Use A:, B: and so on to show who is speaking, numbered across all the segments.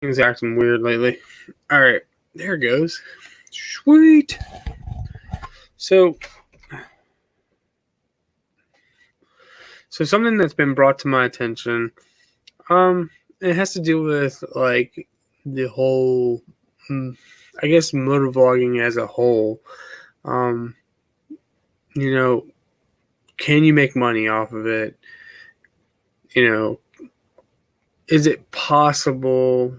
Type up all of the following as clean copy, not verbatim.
A: Things acting weird lately. All right, there it goes. Sweet. So, so something that's been brought to my attention. Um, it has to do with like the whole, I guess, motovlogging as a whole. Um, you know, can you make money off of it? You know, is it possible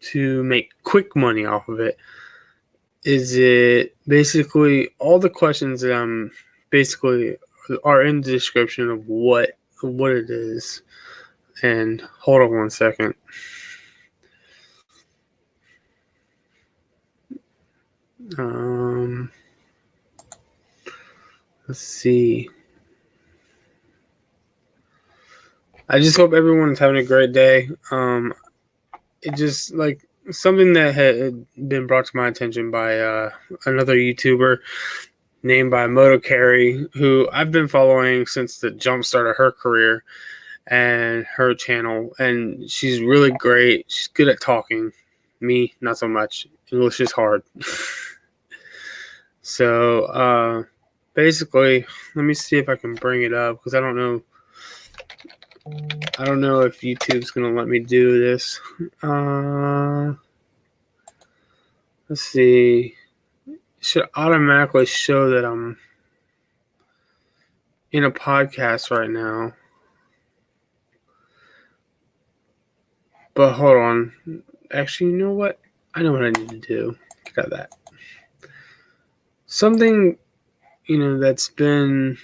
A: to make quick money off of it? Is it basically all the questions that I'm basically are in the description of what it is. And hold on one second. Um, let's see. I just hope everyone's having a great day. It just like something that had been brought to my attention by another YouTuber named by Moto Carry, who I've been following since the jump start of her career and her channel. And she's really great. She's good at talking. Me, not so much. English is hard. So basically, let me see if I can bring it up because I don't know. I don't know if YouTube's gonna let me do this. Let's see. It should automatically show that I'm in a podcast right now. But hold on. Actually, you know what? I know what I need to do. Got that. Something, that's been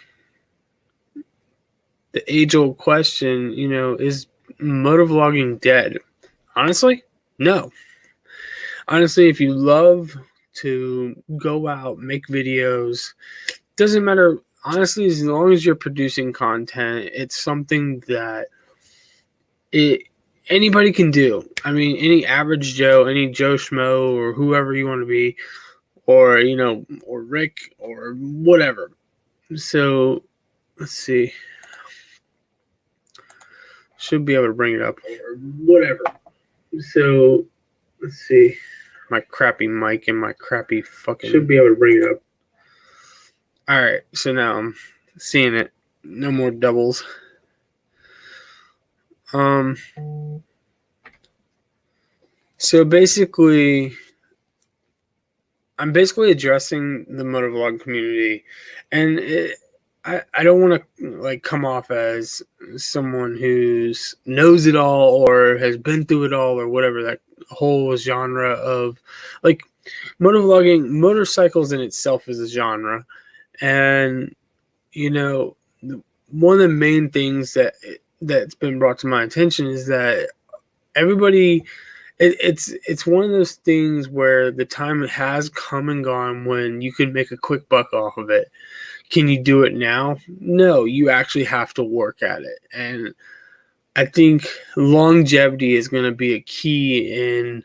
A: the age-old question, is motovlogging dead? Honestly, no. Honestly, if you love to go out, make videos, doesn't matter. Honestly, as long as you're producing content, it's something that anybody can do. I mean, any average Joe, any Joe Schmo, or whoever you want to be, or or Rick, or whatever. So let's see. Should be able to bring it up, or whatever. So let's see. My crappy mic and my crappy fucking. Should be able to bring it up. All right, so now I'm seeing it. No more doubles. So basically, I'm basically addressing the motovlog community, and I don't want to like come off as someone who's knows it all or has been through it all or whatever, that whole genre of like motovlogging. Motorcycles in itself is a genre, and one of the main things that's been brought to my attention is that everybody it's one of those things where the time has come and gone when you can make a quick buck off of it. Can you do it now? No, you actually have to work at it. And I think longevity is going to be a key in,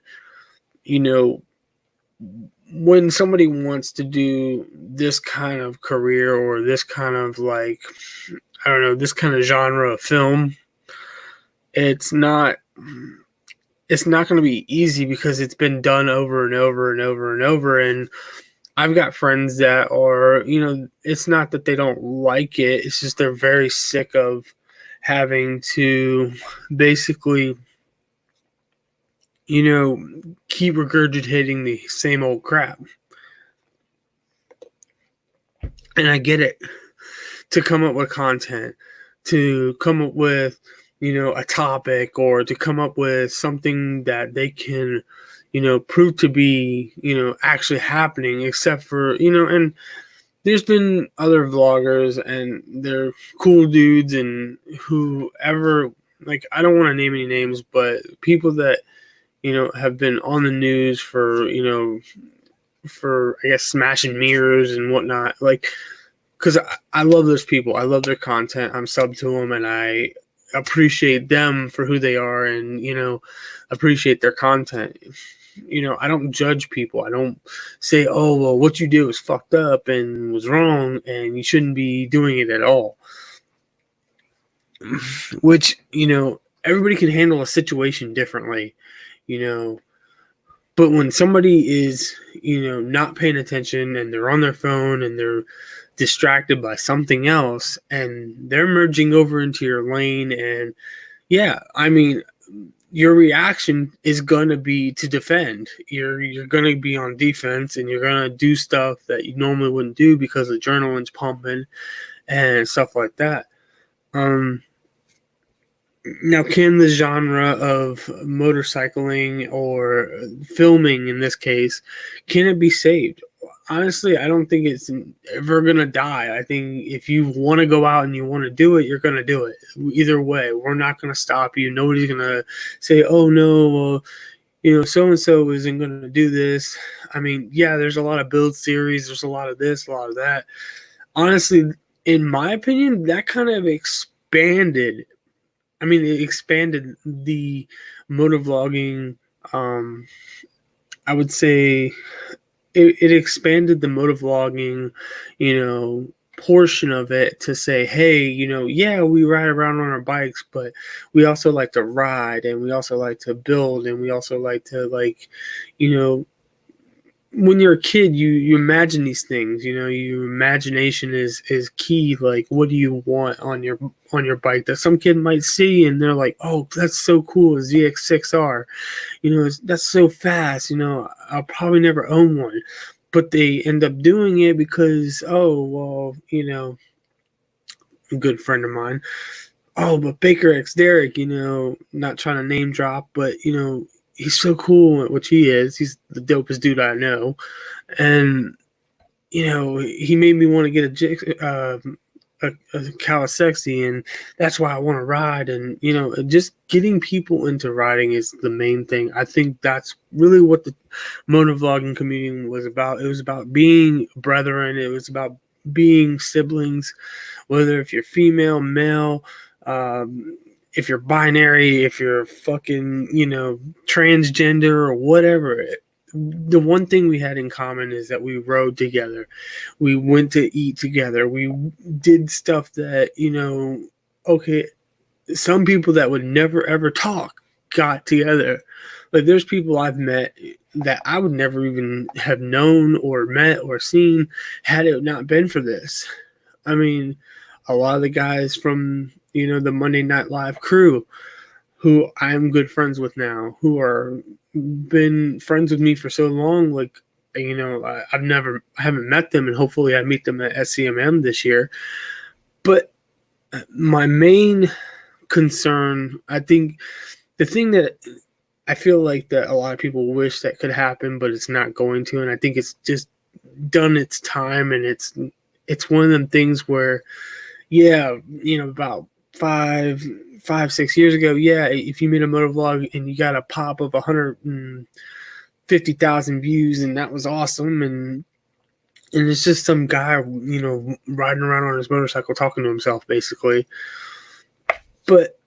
A: when somebody wants to do this kind of career or this kind of like, I don't know, this kind of genre of film. It's not going to be easy because it's been done over and over and over and over. And I've got friends that are, it's not that they don't like it. It's just they're very sick of having to basically, keep regurgitating the same old crap. And I get it. To come up with content, to come up with, a topic, or to come up with something that they can, prove to be, actually happening, except for, and there's been other vloggers and they're cool dudes and whoever, like, I don't want to name any names, but people that, have been on the news for, for, I guess, smashing mirrors and whatnot. Like, because I love those people. I love their content. I'm sub to them, and I appreciate them for who they are, and appreciate their content. I don't judge people. I don't say, "Oh, well, what you did was fucked up and was wrong, and you shouldn't be doing it at all." Which everybody can handle a situation differently. you know. But when somebody is, not paying attention and they're on their phone and they're distracted by something else and they're merging over into your lane, and yeah, I mean, your reaction is going to be to defend. You're going to be on defense, and you're going to do stuff that you normally wouldn't do because the adrenaline's pumping and stuff like that. Now, can the genre of motorcycling or filming, in this case, can it be saved? Honestly, I don't think it's ever going to die. I think if you want to go out and you want to do it, you're going to do it. Either way, we're not going to stop you. Nobody's going to say, oh, no, well, so-and-so isn't going to do this. I mean, yeah, there's a lot of build series. There's a lot of this, a lot of that. Honestly, in my opinion, that kind of expanded. I mean, it expanded the motovlogging. I would say it expanded the motovlogging, portion of it to say, hey, yeah, we ride around on our bikes, but we also like to ride, and we also like to build, and we also like to, when you're a kid, you imagine these things. Your imagination is key. Like, what do you want on your bike that some kid might see and they're like, oh, that's so cool, a ZX6R, that's so fast. I'll probably never own one, but they end up doing it because, oh, well, a good friend of mine, oh, but Baker X Derek, not trying to name drop, but he's so cool, which he is. He's the dopest dude I know. And, he made me want to get a Kawasaki, and that's why I want to ride. And, just getting people into riding is the main thing. I think that's really what the motovlogging community was about. It was about being brethren. It was about being siblings, whether if you're female, male, if you're binary, if you're fucking, transgender or whatever. The one thing we had in common is that we rode together. We went to eat together. We did stuff that, okay, some people that would never ever talk got together. Like, there's people I've met that I would never even have known or met or seen had it not been for this. I mean, a lot of the guys from, the Monday Night Live crew, who I'm good friends with now, who are been friends with me for so long, like, I haven't met them, and hopefully I meet them at SCMM this year. But my main concern, I think, the thing that I feel like that a lot of people wish that could happen, but it's not going to, and I think it's just done its time, and it's one of them things where, yeah, about 5-6 years ago, yeah, if you made a motovlog and you got a pop of 150,000 views, and that was awesome, and it's just some guy, riding around on his motorcycle talking to himself, basically. But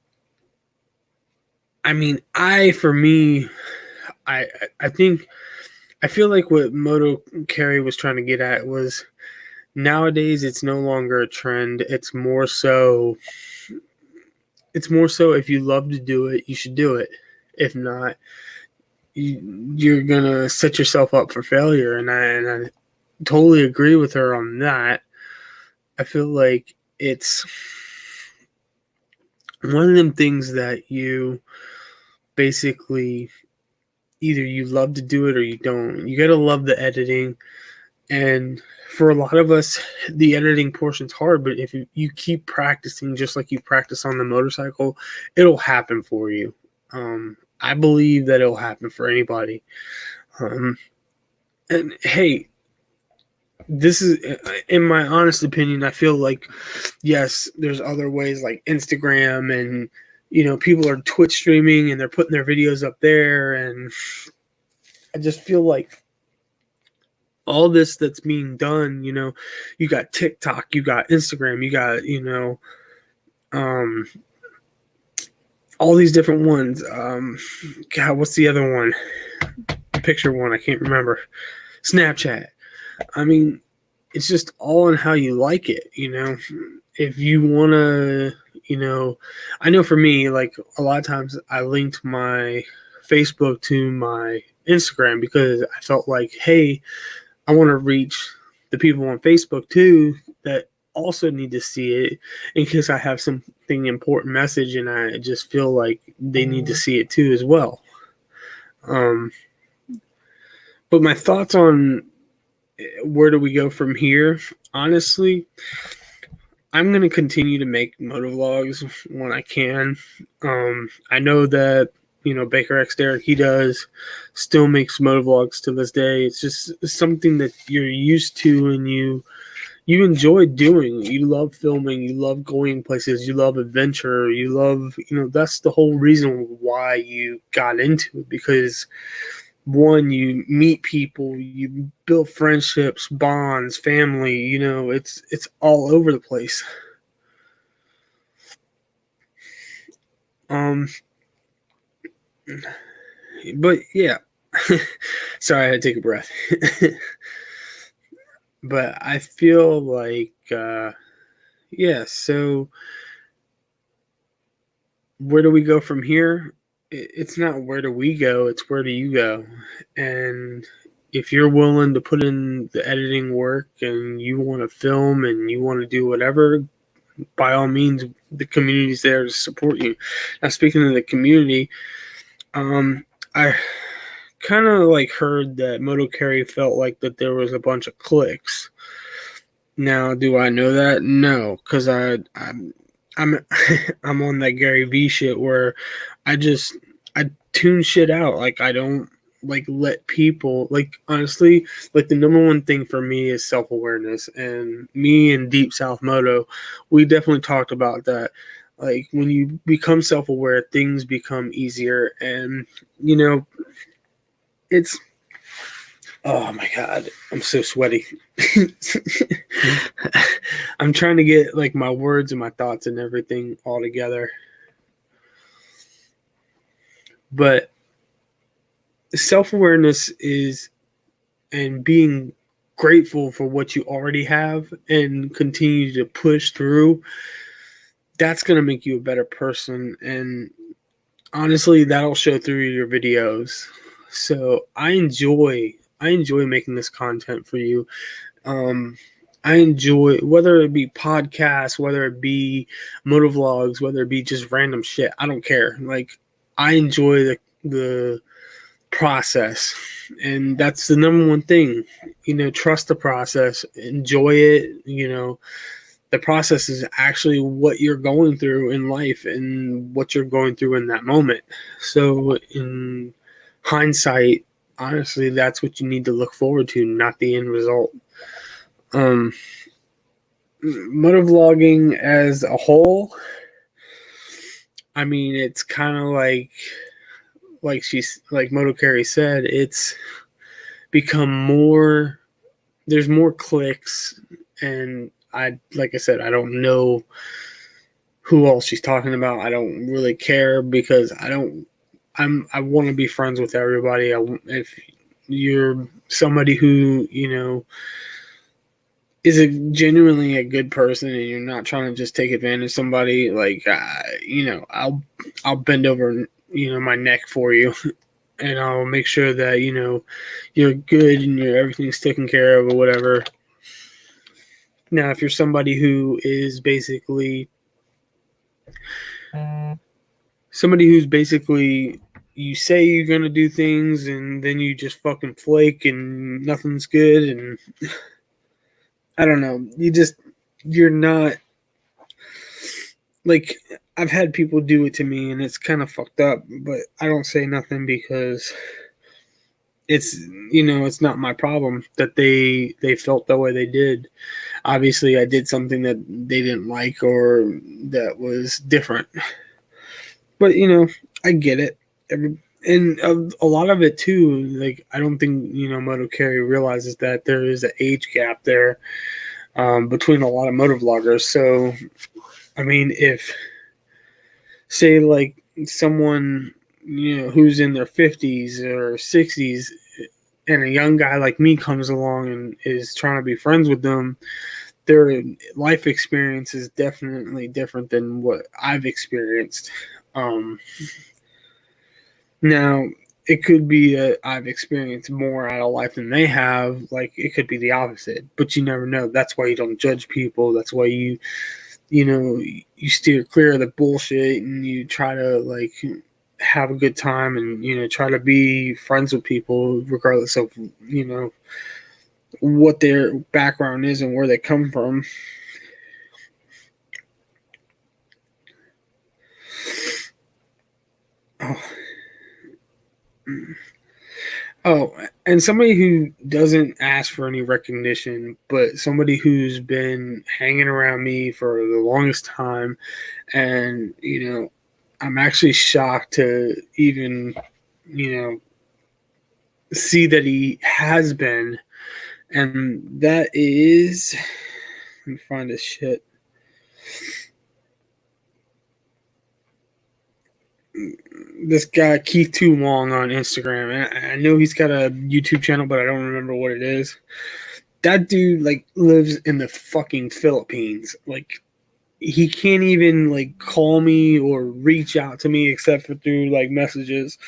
A: I mean, I think, I feel like what Moto Carry was trying to get at was, nowadays it's no longer a trend. It's more so if you love to do it, you should do it. If not, you're gonna set yourself up for failure. And I totally agree with her on that. I feel like it's one of them things that you basically, either you love to do it or you don't. You gotta love the editing. And for a lot of us, the editing portion's hard, but if you keep practicing just like you practice on the motorcycle, it'll happen for you. I believe that it'll happen for anybody. And hey, this is, in my honest opinion, I feel like, yes, there's other ways like Instagram, and, people are Twitch streaming and they're putting their videos up there. And I just feel like all this that's being done, you got TikTok, you got Instagram, you got, all these different ones. God, what's the other one? Picture one, I can't remember. Snapchat. I mean, it's just all in how you like it, If you want to, I know for me, like, a lot of times I linked my Facebook to my Instagram, because I felt like, hey, I want to reach the people on Facebook too that also need to see it, in case I have something important message and I just feel like they need to see it too as well. But my thoughts on where do we go from here? Honestly, I'm going to continue to make motovlogs when I can. I know that, Baker X Derek, he still makes motovlogs to this day. It's just something that you're used to and you enjoy doing. You love filming, you love going places, you love adventure, you love, that's the whole reason why you got into it, because one, you meet people, you build friendships, bonds, family, it's all over the place. But yeah. Sorry, I had to take a breath. But I feel like yeah, so where do we go from here? It's not where do we go, it's where do you go. And if you're willing to put in the editing work and you want to film and you want to do whatever, by all means, the community's there to support you. Now, speaking of the community, I kind of like heard that Moto Carry felt like that there was a bunch of clicks. Now, do I know that? No, because I'm I'm on that Gary V shit where I tune shit out. Like, I don't like let people, like, honestly, like the number one thing for me is self-awareness. And me and Deep South Moto, we definitely talked about that. Like, when you become self-aware, things become easier. And it's, oh my god, I'm so sweaty. I'm trying to get like my words and my thoughts and everything all together. But self-awareness is, and being grateful for what you already have and continue to push through, that's going to make you a better person. And honestly, that'll show through your videos. So I enjoy making this content for you. I enjoy, whether it be podcasts, whether it be motovlogs, whether it be just random shit. I don't care. Like, I enjoy the process, and that's the number one thing. Trust the process, enjoy it. The process is actually what you're going through in life and what you're going through in that moment. So in hindsight, honestly, that's what you need to look forward to, not the end result. Motovlogging as a whole, I mean, it's kind of like Moto Carry said, it's become more, there's more clicks, and like I said, I don't know who else she's talking about. I don't really care, because I want to be friends with everybody. If you're somebody who, is genuinely a good person and you're not trying to just take advantage of somebody, like, I'll bend over, my neck for you. And I'll make sure that, you're good and everything's taken care of or whatever. Now, if you're somebody who is basically you say you're going to do things and then you just fucking flake and nothing's good, and I don't know, you're not, like, I've had people do it to me and it's kind of fucked up, but I don't say nothing because it's, it's not my problem that they felt the way they did. Obviously, I did something that they didn't like or that was different. But, I get it. And a lot of it too, like, I don't think, Moto Carry realizes that there is an age gap there between a lot of motovloggers. So, I mean, if, say, like, someone, who's in their 50s or 60s, and a young guy like me comes along and is trying to be friends with them, their life experience is definitely different than what I've experienced. Now, it could be that I've experienced more out of life than they have. Like, it could be the opposite, but you never know. That's why you don't judge people. That's why you know, you steer clear of the bullshit and you try to, like, have a good time and, try to be friends with people regardless of, what their background is and where they come from. Oh. Oh, and somebody who doesn't ask for any recognition, but somebody who's been hanging around me for the longest time, and I'm actually shocked to even, see that he has been, and that is, let me find this shit. This guy Keith Too Long on Instagram, and I know he's got a YouTube channel, but I don't remember what it is. That dude like lives in the fucking Philippines. Like, he can't even like call me or reach out to me except for through like messages.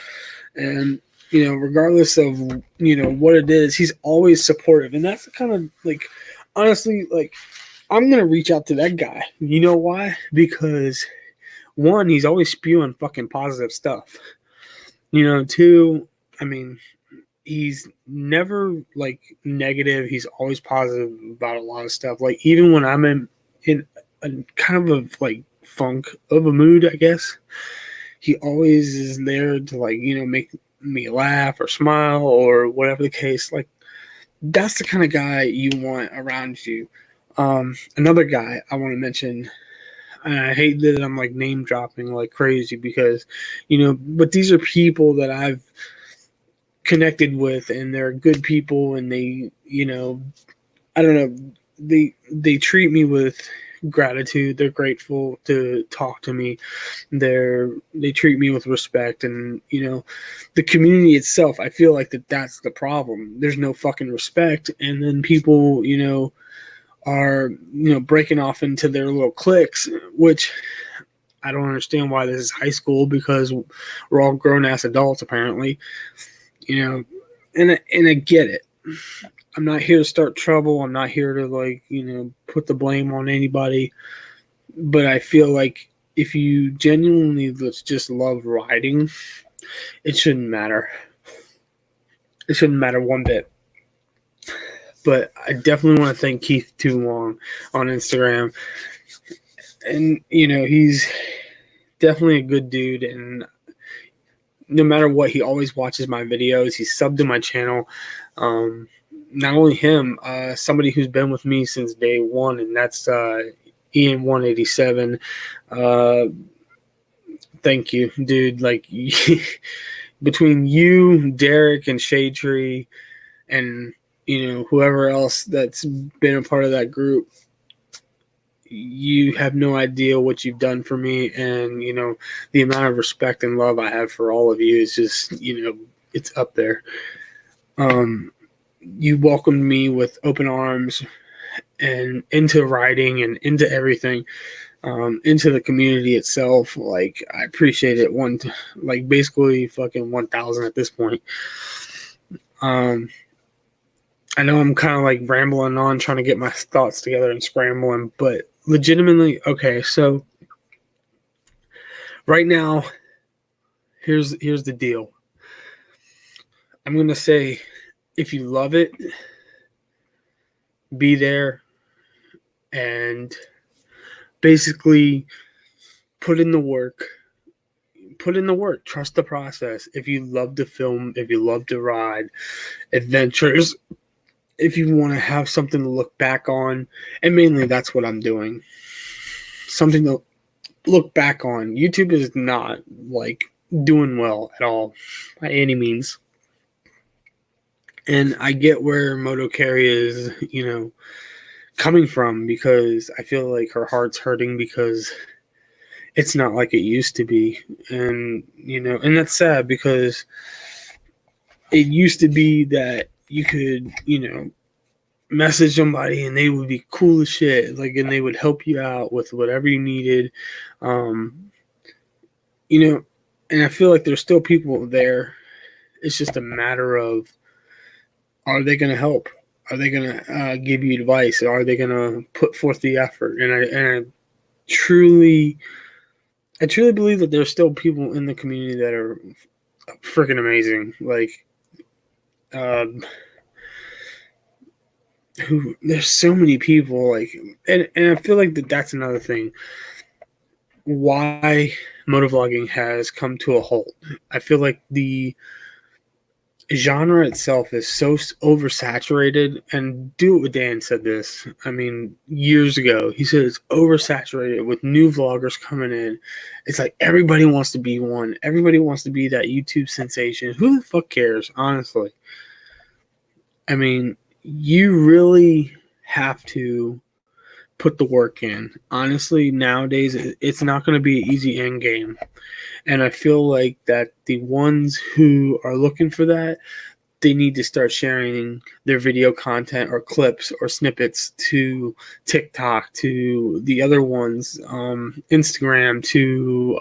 A: And regardless of what it is, he's always supportive, and that's the kind of like, honestly, like, I'm gonna reach out to that guy. You know why? Because one, he's always spewing fucking positive stuff. Two, I mean, he's never like negative. He's always positive about a lot of stuff. Like, even when I'm in a kind of a like funk of a mood, I guess, he always is there to like make me laugh or smile or whatever the case. Like, that's the kind of guy you want around you. Another guy I want to mention, and I hate that I'm like name dropping like crazy because, but these are people that I've connected with, and they're good people, and they, I don't know, they treat me with gratitude. They're grateful to talk to me. They treat me with respect, and the community itself, I feel like that's the problem. There's no fucking respect, and then people, are breaking off into their little cliques, which I don't understand why this is high school, because we're all grown ass adults apparently, and I get it. I'm not here to start trouble. I'm not here to like put the blame on anybody, but I feel like if you genuinely just love riding, it shouldn't matter. It shouldn't matter one bit. But I definitely want to thank Keith Too Long on Instagram, and he's definitely a good dude, and no matter what, he always watches my videos. He's subbed to my channel. Not only him, somebody who's been with me since day one, and that's Ian 187. Thank you, dude. Like, between you, Derek, and Shade Tree, and whoever else that's been a part of that group, you have no idea what you've done for me, and the amount of respect and love I have for all of you is just it's up there. You welcomed me with open arms, and into riding and into everything, into the community itself. Like, I appreciate it like basically fucking 1,000 at this point. I know I'm kind of like rambling on, trying to get my thoughts together and scrambling, but legitimately, okay, so right now, here's the deal. I'm gonna say, if you love it, be there and basically put in the work. Trust the process. If you love to film, if you love to ride adventures, if you want to have something to look back on, and mainly that's what I'm doing, something to look back on. YouTube is not like doing well at all by any means, and I get where Moto Carry is coming from, because I feel like her heart's hurting because it's not like it used to be. And and that's sad, because it used to be that you could message somebody and they would be cool as shit, like, and they would help you out with whatever you needed. um you know And I feel like there's still people there. It's just a matter of, are they going to help? Are they going to give you advice? Are they going to put forth the effort? And truly, I truly believe that there's still people in the community that are freaking amazing. Like, who there's so many people like, and I feel like that's another thing why motovlogging has come to a halt. I feel like the genre itself is so oversaturated, and Do It With Dan said this, I mean, years ago. He said it's oversaturated with new vloggers coming in. It's like everybody wants to be one. Everybody wants to be that YouTube sensation. Who the fuck cares, honestly? I mean, you really have to put the work in. Honestly, nowadays, it's not going to be an easy end game. And I feel like that the ones who are looking for that, they need to start sharing their video content or clips or snippets to TikTok, to the other ones, Instagram, to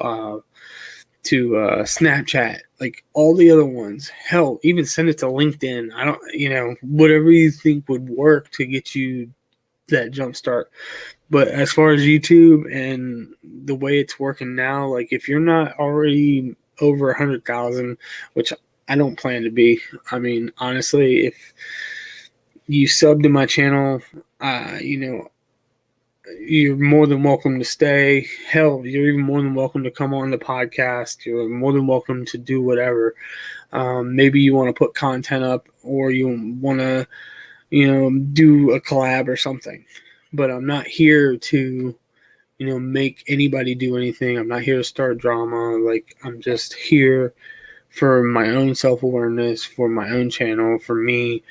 A: Snapchat, like all the other ones. Hell, even send it to LinkedIn. I don't, whatever you think would work to get you that jump start. But as far as YouTube and the way it's working now, like if you're not already over 100,000, which I don't plan to be. I mean, honestly, if you sub to my channel, you're more than welcome to stay. Hell, you're even more than welcome to come on the podcast. You're more than welcome to do whatever. Maybe you want to put content up, or you want to, do a collab or something. But I'm not here to, make anybody do anything. I'm not here to start drama. Like, I'm just here for my own self-awareness, for my own channel, for me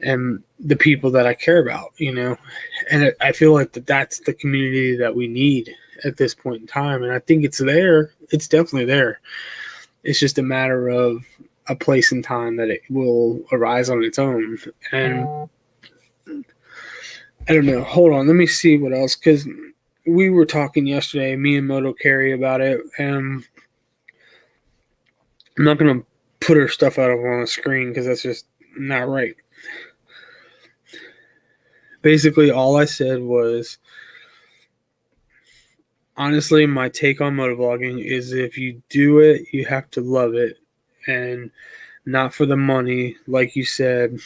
A: and the people that I care about, and I feel like that's the community that we need at this point in time. And I think it's there. It's definitely there. It's just a matter of a place and time that it will arise on its own. And I don't know. Hold on. Let me see what else, because we were talking yesterday, me and Moto Carry, about it, and I'm not going to put her stuff out on the screen because that's just not right. Basically, all I said was, honestly, my take on motovlogging is if you do it, you have to love it, and not for the money. Like you said,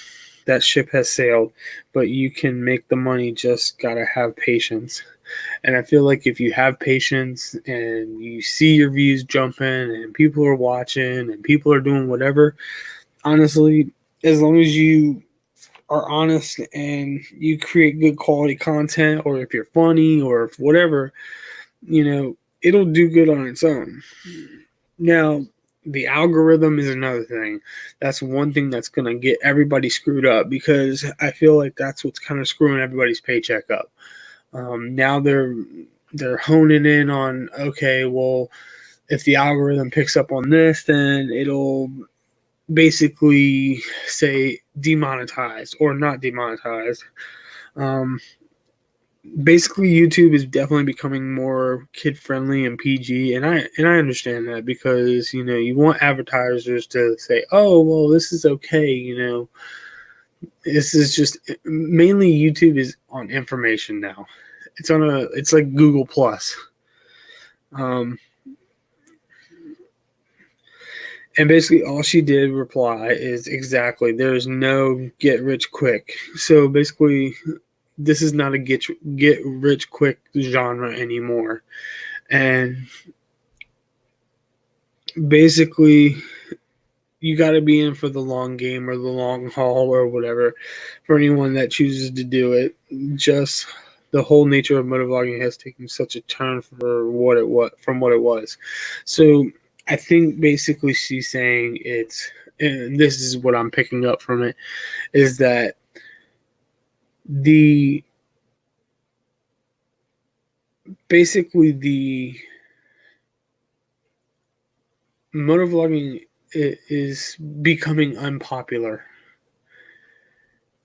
A: that ship has sailed, but you can make the money, just gotta have patience. And I feel like if you have patience and you see your views jumping and people are watching and people are doing whatever, honestly, as long as you are honest and you create good quality content, or if you're funny or if whatever, it'll do good on its own. Now, the algorithm is another thing. That's one thing that's going to get everybody screwed up, because I feel like that's what's kind of screwing everybody's paycheck up. Now they're honing in on, okay, well, if the algorithm picks up on this, then it'll basically say demonetized or not demonetized. Basically, YouTube is definitely becoming more kid friendly and PG, and I understand that, because you want advertisers to say, oh, well, this is okay. This is just, mainly YouTube is on information now. It's like Google Plus. And basically all she did reply is, exactly, there's no get rich quick. So basically, this is not a get rich quick genre anymore. And basically, you got to be in for the long game or the long haul or whatever, for anyone that chooses to do it. Just the whole nature of motovlogging has taken such a turn from what it was. So I think basically she's saying, and this is what I'm picking up from it, is that the motovlogging is becoming unpopular,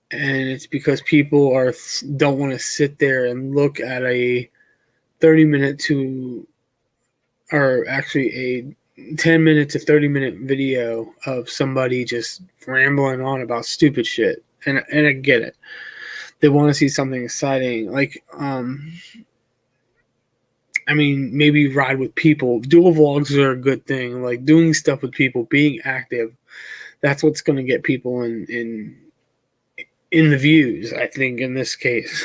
A: and it's because people don't want to sit there and look at a 30-minute to, or actually 10-minute to 30-minute video of somebody just rambling on about stupid shit. And I get it. They want to see something exciting. Like, I mean, maybe ride with people. Dual vlogs are a good thing. Like doing stuff with people, being active. That's what's going to get people in the views, I think, in this case.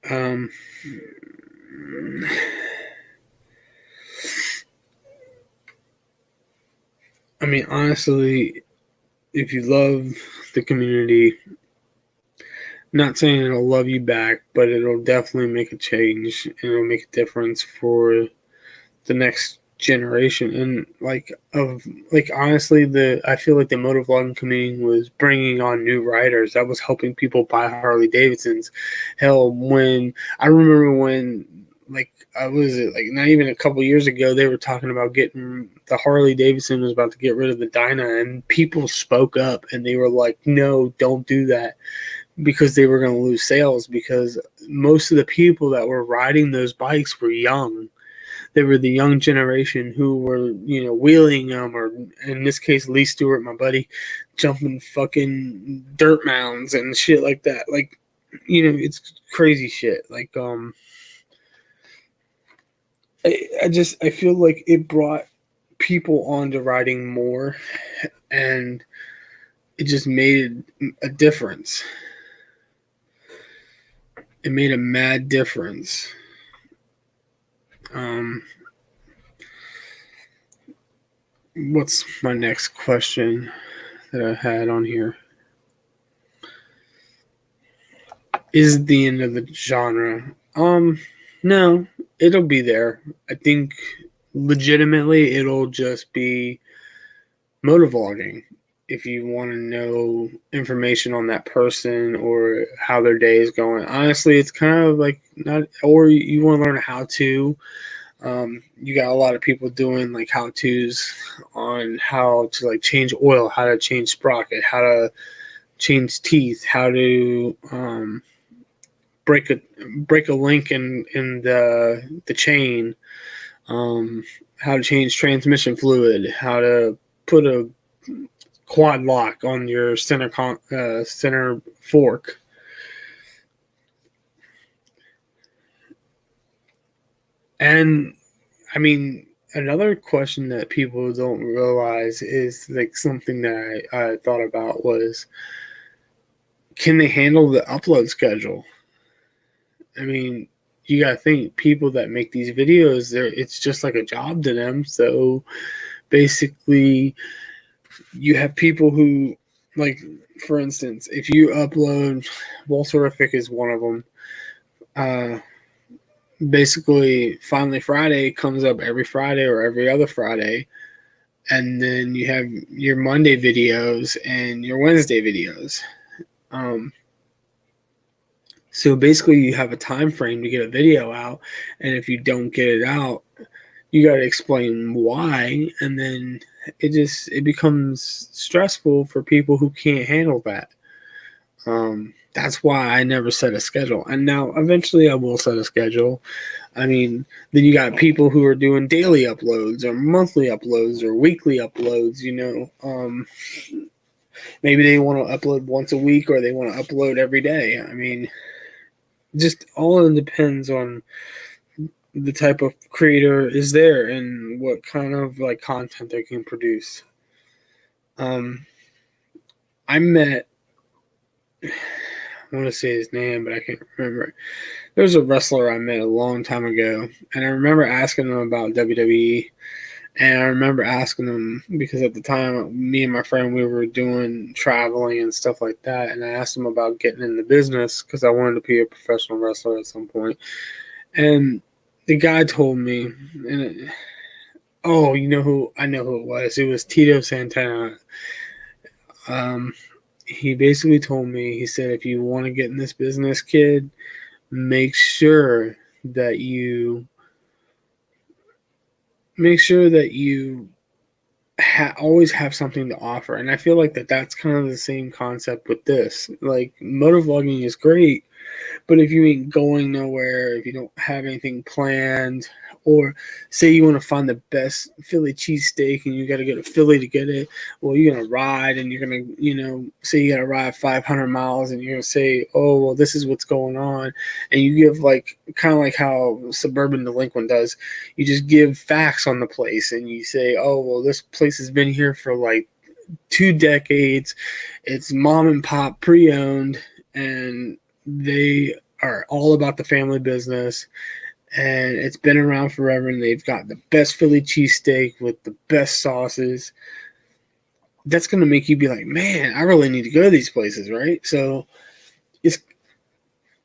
A: I mean, honestly, if you love the community, not saying it'll love you back, but it'll definitely make a change and it'll make a difference for the next generation. And honestly, I feel like the motovlogging community was bringing on new riders that was helping people buy Harley Davidsons. Hell, when I remember when I was not even a couple years ago, they were talking about getting the Harley Davidson was about to get rid of the Dyna, and people spoke up and they were like, no, don't do that, because they were going to lose sales, because most of the people that were riding those bikes were young. They were the young generation who were, wheeling them, or in this case, Lee Stewart, my buddy, jumping fucking dirt mounds and shit like that. Like, it's crazy shit. Like, I feel like it brought people onto riding more, and it just made a difference. It made a mad difference. What's my next question that I had on here? Is it the end of the genre? No, it'll be there. I think legitimately it'll just be motovlogging. If you want to know information on that person or how their day is going, honestly, it's kind of like not, or you want to learn how to. You got a lot of people doing like how-tos on how to like change oil, how to change sprocket, how to change teeth, how to break a link in the chain, how to change transmission fluid, how to put a quad lock on your center fork. And I mean, another question that people don't realize is like something that I thought about was, can they handle the upload schedule? I mean, you gotta think, people that make these videos, it's just like a job to them. So basically, you have people who, like, for instance, if you upload, Volterific is one of them. Basically, Finally Friday comes up every Friday or every other Friday, and then you have your Monday videos and your Wednesday videos. So basically, you have a time frame to get a video out, and if you don't get it out, you got to explain why, and then it becomes stressful for people who can't handle that. That's why I never set a schedule, and now eventually I will set a schedule. I mean, then you got people who are doing daily uploads or monthly uploads or weekly uploads. Maybe they want to upload once a week or they want to upload every day. I mean, just all depends on the type of creator is there and what kind of like content they can produce. I met, I want to say his name, but I can't remember. There was a wrestler I met a long time ago, and I remember asking him about WWE. And I remember asking him, because at the time, me and my friend, we were doing traveling and stuff like that. And I asked him about getting in the business because I wanted to be a professional wrestler at some point. And the guy told me, and you know who? I know who it was. It was Tito Santana. He basically told me, he said, if you want to get in this business, kid, make sure that you always have something to offer. And I feel like that's kind of the same concept with this. Like, motovlogging is great, But if you ain't going nowhere, if you don't have anything planned, or say you want to find the best Philly cheesesteak and you got to go to Philly to get it, well, you're going to ride and you're going to, say you got to ride 500 miles and you're going to say, oh, well, this is what's going on. And you give like, kind of like how Suburban Delinquent does, you just give facts on the place and you say, oh, well, this place has been here for like 2 decades. It's mom and pop pre-owned and they are all about the family business and it's been around forever and they've got the best Philly cheesesteak with the best sauces. That's going to make you be like, man, I really need to go to these places, right? So it's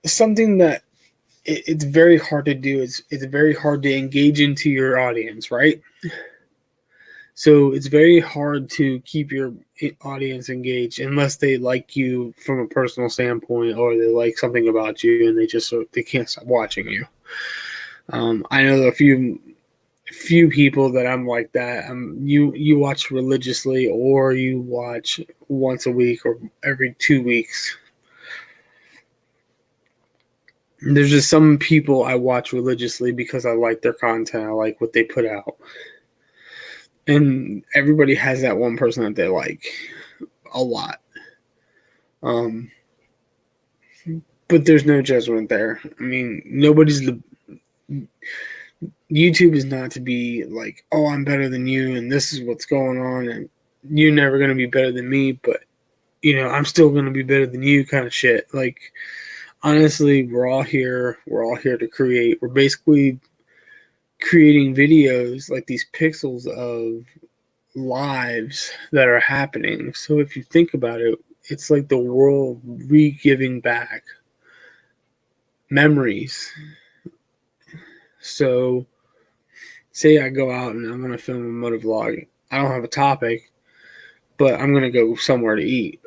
A: something that it's very hard to do. It's very hard to engage into your audience, right? So it's very hard to keep your audience engaged unless they like you from a personal standpoint or they like something about you and they can't stop watching you. I know a few people that I'm like that. You watch religiously or you watch once a week or every 2 weeks. There's just some people I watch religiously because I like their content. I like what they put out. And everybody has that one person that they like a lot. But there's no judgment there. I mean, YouTube is not to be like, oh, I'm better than you and this is what's going on and you're never going to be better than me, but I'm still going to be better than you kind of shit. Like, honestly, we're all here to create. We're basically creating videos like these pixels of lives that are happening. So if you think about it, it's like the world re-giving back memories. So say I go out and I'm going to film a motovlog. I don't have a topic, but I'm going to go somewhere to eat.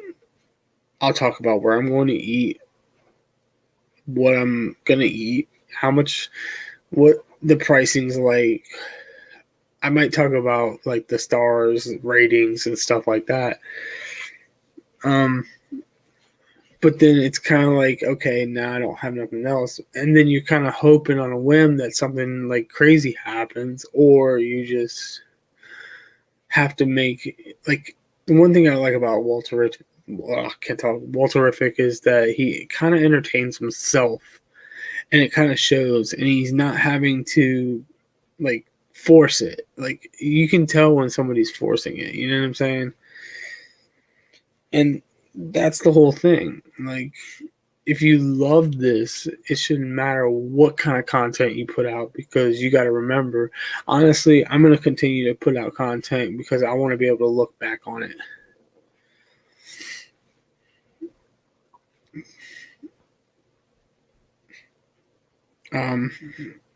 A: I'll talk about where I'm going to eat, what I'm going to eat, how much, what the pricing's like. I might talk about like the stars, ratings, and stuff like that. But then it's kind of like, okay, now I don't have nothing else. And then you're kind of hoping on a whim that something like crazy happens, or you just have to make, like, the one thing I like about Walterific is that he kind of entertains himself and it kind of shows, and he's not having to like force it. Like, you can tell when somebody's forcing it, you know what I'm saying? And that's the whole thing. Like, if you love this, it shouldn't matter what kind of content you put out, because you got to remember, honestly, I'm going to continue to put out content because I want to be able to look back on it.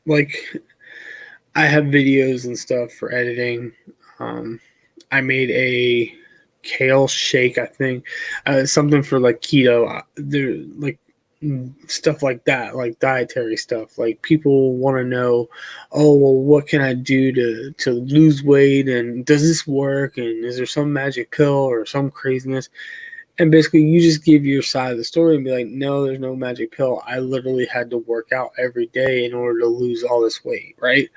A: Like, I have videos and stuff for editing. I made a kale shake, I think, something for like keto. There, like, stuff like that, like dietary stuff. Like, people want to know, oh, well, what can I do to lose weight, and does this work, and is there some magic pill or some craziness? And basically, you just give your side of the story and be like, no, there's no magic pill. I literally had to work out every day in order to lose all this weight, right?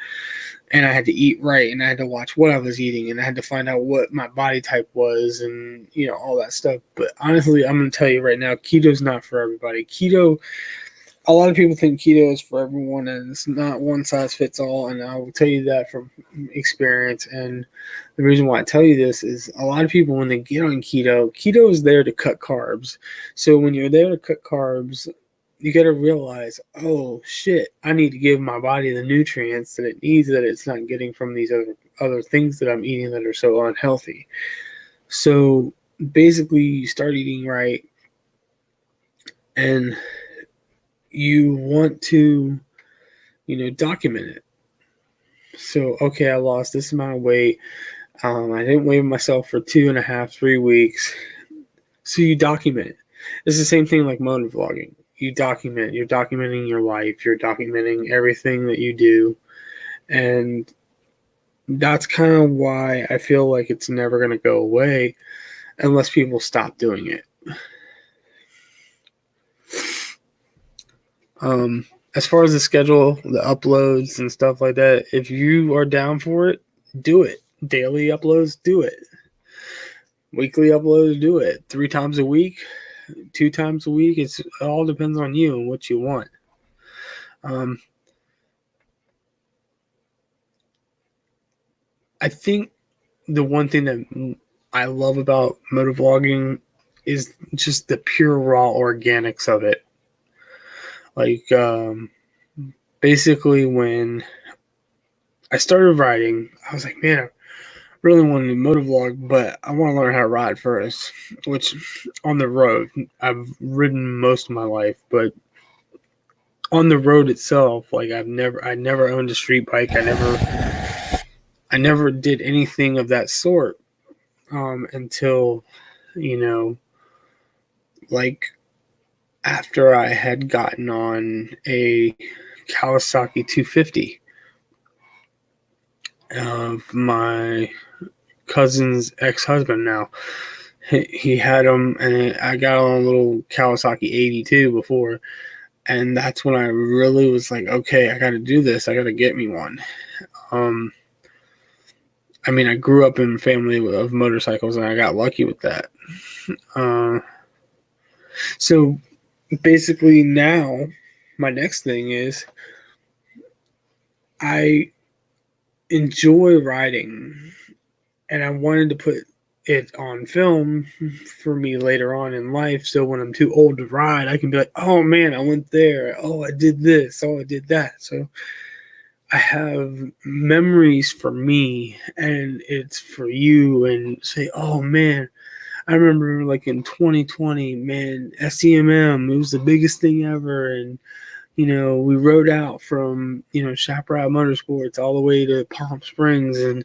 A: And I had to eat right, and I had to watch what I was eating, and I had to find out what my body type was, and all that stuff. But honestly, I'm going to tell you right now, keto's not for everybody. A lot of people think keto is for everyone, and it's not one size fits all. And I will tell you that from experience. And the reason why I tell you this is a lot of people, when they get on keto is there to cut carbs. So when you're there to cut carbs, you got to realize, oh shit, I need to give my body the nutrients that it needs, that it's not getting from these other things that I'm eating that are so unhealthy. So basically, you start eating right, and you want to, document it. So, okay, I lost this amount of weight. I didn't weigh myself for 2.5, 3 weeks. So you document it. It's the same thing like motovlogging. You're documenting your life. You're documenting everything that you do. And that's kind of why I feel like it's never going to go away unless people stop doing it. As far as the schedule, the uploads and stuff like that, if you are down for it, do it. Daily uploads, do it. Weekly uploads, do it. 3 times a week, 2 times a week. It all depends on you and what you want. I think the one thing that I love about motovlogging is just the pure raw organics of it. Like, basically, when I started riding, I was like, man, I really wanted to motovlog, but I want to learn how to ride first. Which, on the road, I've ridden most of my life, but on the road itself, like I never owned a street bike. I never did anything of that sort until, you know, like after I had gotten on a Kawasaki 250 of my cousin's ex-husband. Now he had them, and I got on a little Kawasaki 82 before, and that's when I really was like, okay, I got to do this. I got to get me one. I mean, I grew up in a family of motorcycles, and I got lucky with that. So basically, now my next thing is I enjoy riding, and I wanted to put it on film for me later on in life, so when I'm too old to ride, I can be like, oh man, I went there, oh I did this, oh I did that. So I have memories for me, and it's for you, and say, oh man, I remember like in 2020, man, SEMM, it was the biggest thing ever, and we rode out from, Chaparral Motorsports all the way to Palm Springs, and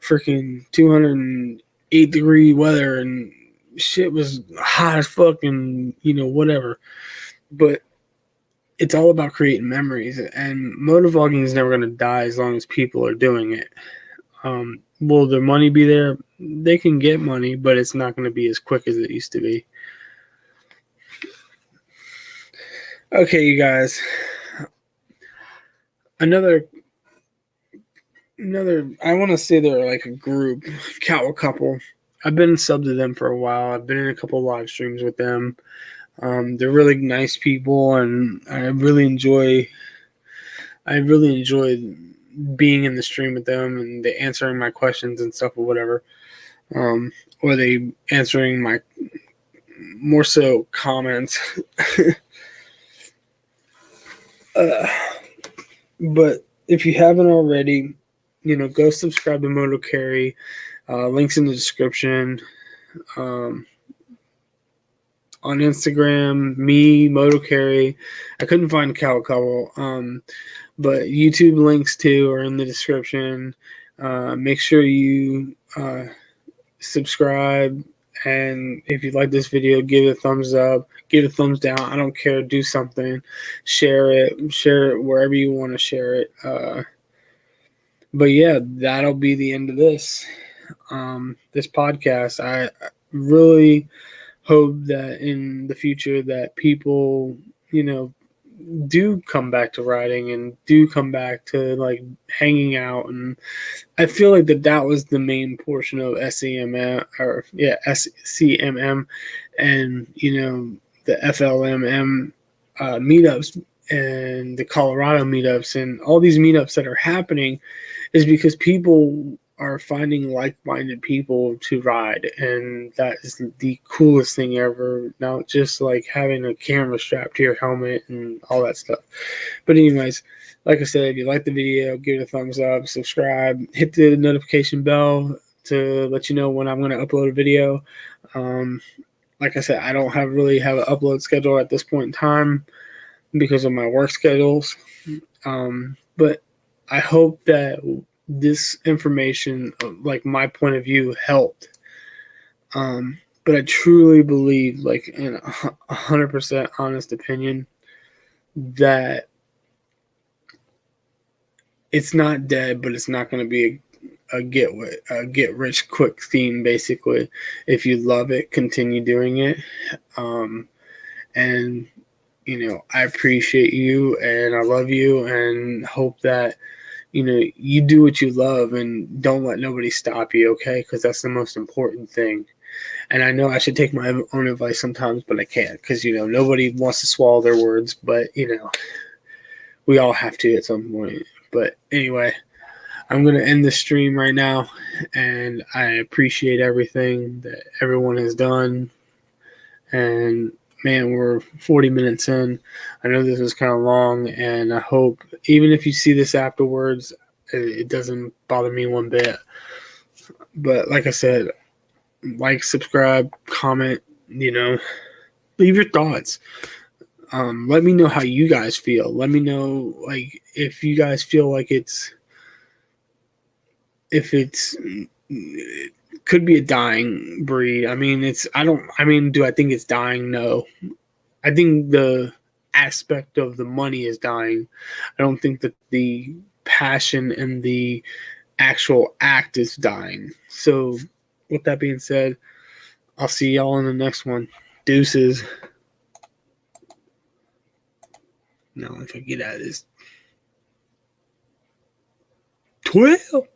A: freaking 208-degree weather, and shit was hot as fuck, and, whatever. But it's all about creating memories, and motovlogging is never going to die as long as people are doing it. Will the money be there? They can get money, but it's not going to be as quick as it used to be. Okay, you guys. Another, I want to say they're like a group, cattle couple. I've been subbed to them for a while. I've been in a couple of live streams with them. They're really nice people, and I really enjoy being in the stream with them, and they answering my questions and stuff or whatever. Or they answering my more so comments. But if you haven't already, go subscribe to Moto Carry. Links in the description. On Instagram, me, Moto Carry. I couldn't find Cow Couple. But YouTube links too are in the description. Make sure you subscribe, and if you like this video, give it a thumbs up, give it a thumbs down. I don't care. Do something. Share it wherever you want to share it. But yeah, that'll be the end of this podcast. I really hope that in the future that people, do come back to riding and do come back to like hanging out. And I feel like that was the main portion of SCMM, and the FLMM meetups and the Colorado meetups and all these meetups that are happening is because people are finding like-minded people to ride, and that is the coolest thing ever. Not just like having a camera strapped to your helmet and all that stuff. But anyways, like I said, if you like the video, give it a thumbs up, subscribe, hit the notification bell to let you know when I'm going to upload a video. Like I said, I don't really have an upload schedule at this point in time because of my work schedules. But I hope that this information, like my point of view, helped. But I truly believe, like in 100% honest opinion, that it's not dead, but it's not going to be a get rich quick scheme. Basically, if you love it, continue doing it. And I appreciate you and I love you, and hope that you do what you love and don't let nobody stop you, okay? Because that's the most important thing. And I know I should take my own advice sometimes, but I can't, because nobody wants to swallow their words, but we all have to at some point. But anyway, I'm going to end the stream right now, and I appreciate everything that everyone has done. And man, we're 40 minutes in. I know this was kind of long, and I hope even if you see this afterwards, it doesn't bother me one bit. But like I said, like, subscribe, comment, leave your thoughts. Let me know how you guys feel. Let me know, like, if you guys feel like it could be a dying breed. I mean, do I think it's dying? No. I think the aspect of the money is dying. I don't think that the passion and the actual act is dying. So, with that being said, I'll see y'all in the next one. Deuces. Now, if I get out of this 12.